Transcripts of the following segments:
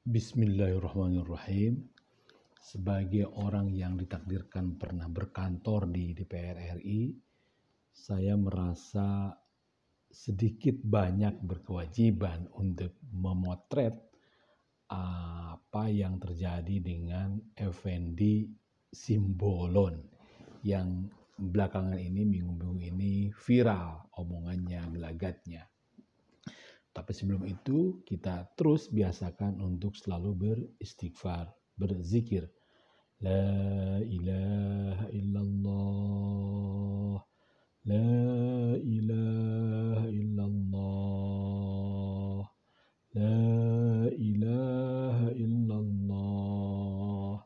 Bismillahirrahmanirrahim. Sebagai orang yang ditakdirkan pernah berkantor di DPR RI, saya merasa sedikit banyak berkewajiban untuk memotret apa yang terjadi dengan Effendi Simbolon yang belakangan ini, minggu-minggu ini viral omongannya, gelagatnya. Tapi sebelum itu kita terus biasakan untuk selalu beristighfar, berzikir. La ilaha illallah, la ilaha illallah, la ilaha illallah,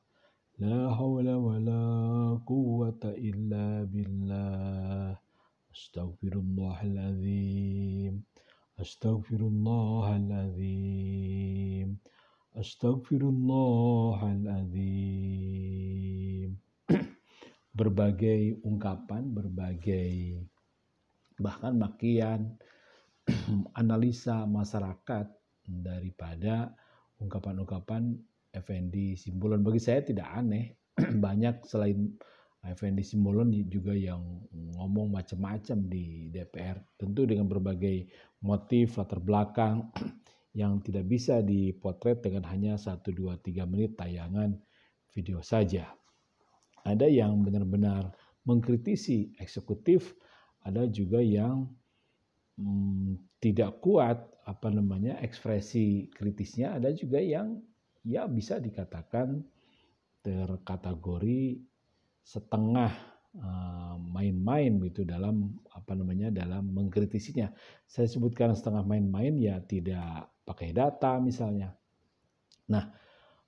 la hawla wa la quwwata illa billah, astaghfirullahaladzim. Astaghfirullahaladzim. Astaghfirullahaladzim. Berbagai ungkapan, berbagai bahkan makian, analisa masyarakat daripada ungkapan-ungkapan Effendi Simbolon. Bagi saya tidak aneh. Banyak selain Effendi Simbolon juga yang ngomong macam-macam di DPR, tentu dengan berbagai motif latar belakang yang tidak bisa dipotret dengan hanya 1, 2, 3 menit tayangan video saja. Ada yang benar-benar mengkritisi eksekutif, ada juga yang tidak kuat ekspresi kritisnya, ada juga yang ya bisa dikatakan terkategori setengah main-main gitu dalam dalam mengkritisinya. Saya sebutkan setengah main-main ya tidak pakai data misalnya. Nah,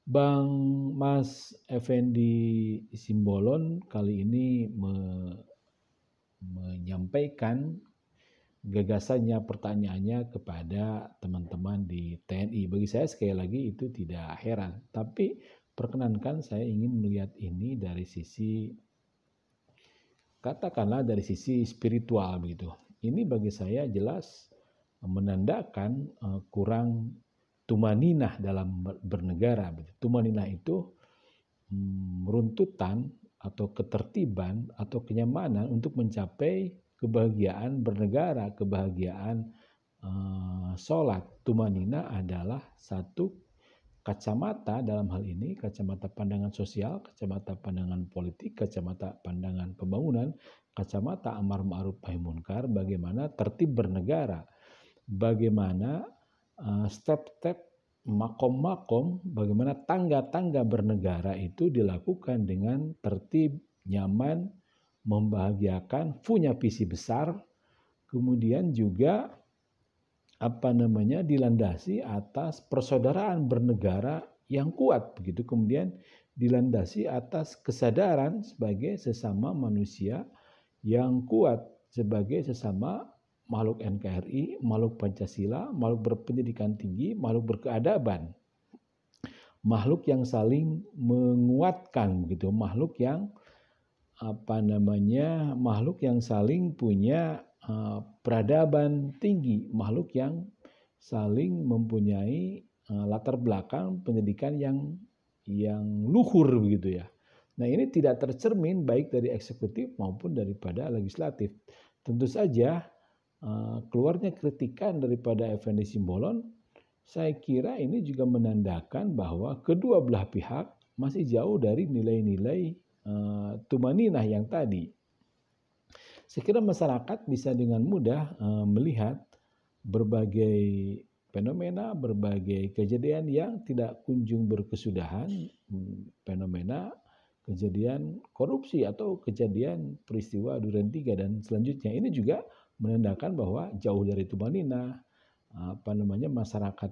Bang Mas Effendi Simbolon kali ini menyampaikan gagasannya, pertanyaannya kepada teman-teman di TNI. Bagi saya sekali lagi itu tidak heran, tapi perkenankan saya ingin melihat ini dari sisi, katakanlah dari sisi spiritual begitu. Ini bagi saya jelas menandakan kurang tumaninah dalam bernegara. Tumaninah itu runtutan atau ketertiban atau kenyamanan untuk mencapai kebahagiaan bernegara, kebahagiaan sholat. Tumaninah adalah satu kacamata dalam hal ini, kacamata pandangan sosial, kacamata pandangan politik, kacamata pandangan pembangunan, kacamata amar ma'ruf nahi munkar, bagaimana tertib bernegara, bagaimana step-step makom-makom, bagaimana tangga-tangga bernegara itu dilakukan dengan tertib, nyaman, membahagiakan, punya visi besar, kemudian juga dilandasi atas persaudaraan bernegara yang kuat begitu, kemudian dilandasi atas kesadaran sebagai sesama manusia yang kuat, sebagai sesama makhluk NKRI, makhluk Pancasila, makhluk berpendidikan tinggi, makhluk berkeadaban, makhluk yang saling menguatkan begitu, makhluk yang makhluk yang saling punya peradaban tinggi, makhluk yang saling mempunyai latar belakang pendidikan yang luhur begitu ya. Nah, ini tidak tercermin baik dari eksekutif maupun daripada legislatif. Tentu saja keluarnya kritikan daripada Effendi Simbolon, saya kira ini juga menandakan bahwa kedua belah pihak masih jauh dari nilai-nilai tumaninah yang tadi. Saya kira masyarakat bisa dengan mudah melihat berbagai fenomena, berbagai kejadian yang tidak kunjung berkesudahan, fenomena kejadian korupsi atau kejadian peristiwa Duren 3 dan selanjutnya. Ini juga menandakan bahwa jauh dari tumaninah, masyarakat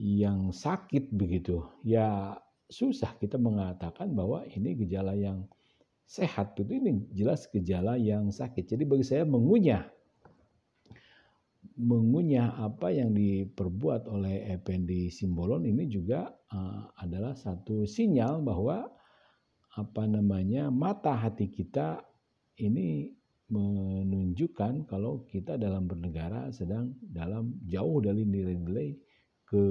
yang sakit begitu. Ya susah kita mengatakan bahwa ini gejala yang sehat, itu ini jelas gejala yang sakit. Jadi bagi saya mengunyah apa yang diperbuat oleh Effendi Simbolon ini juga adalah satu sinyal bahwa mata hati kita ini menunjukkan kalau kita dalam bernegara sedang dalam jauh dari nilai-nilai ke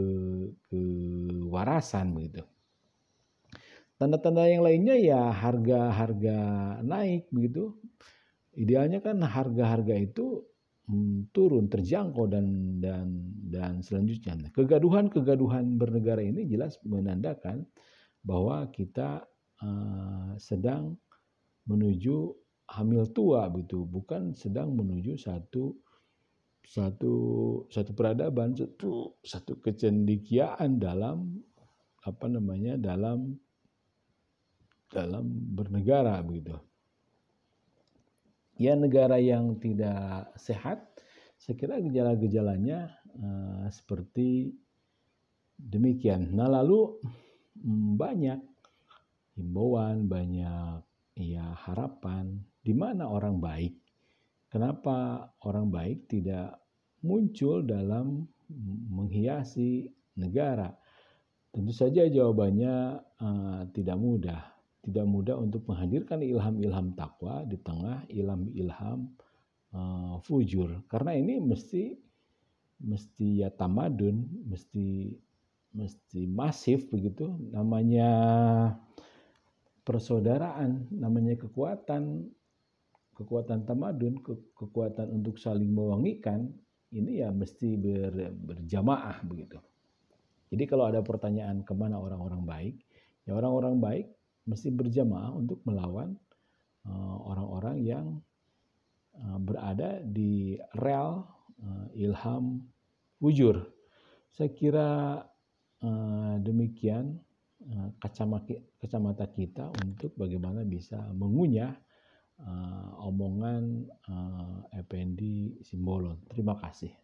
kewarasan begitu. Tanda-tanda yang lainnya ya harga-harga naik begitu. Idealnya kan harga-harga itu turun, terjangkau dan selanjutnya. Kegaduhan-kegaduhan bernegara ini jelas menandakan bahwa kita sedang menuju hamil tua begitu, bukan sedang menuju satu peradaban, satu kecendikiaan dalam dalam bernegara begitu. Ya, negara yang tidak sehat, saya kira gejala-gejalanya seperti demikian. Nah, lalu banyak himbauan, banyak ya harapan, di mana orang baik? Kenapa orang baik tidak muncul dalam menghiasi negara? Tentu saja jawabannya tidak mudah. Tidak mudah untuk menghadirkan ilham-ilham takwa di tengah ilham-ilham fujur. Karena ini mesti ya tamadun, mesti masif begitu. Namanya persaudaraan, namanya kekuatan tamadun, kekuatan untuk saling mewangikan, ini ya mesti berjamaah begitu. Jadi kalau ada pertanyaan kemana orang-orang baik, ya orang-orang baik mesti berjamaah untuk melawan orang-orang yang berada di rel ilham fujur. Saya kira demikian kacamata kita untuk bagaimana bisa mengunyah omongan Effendi Simbolon. Terima kasih.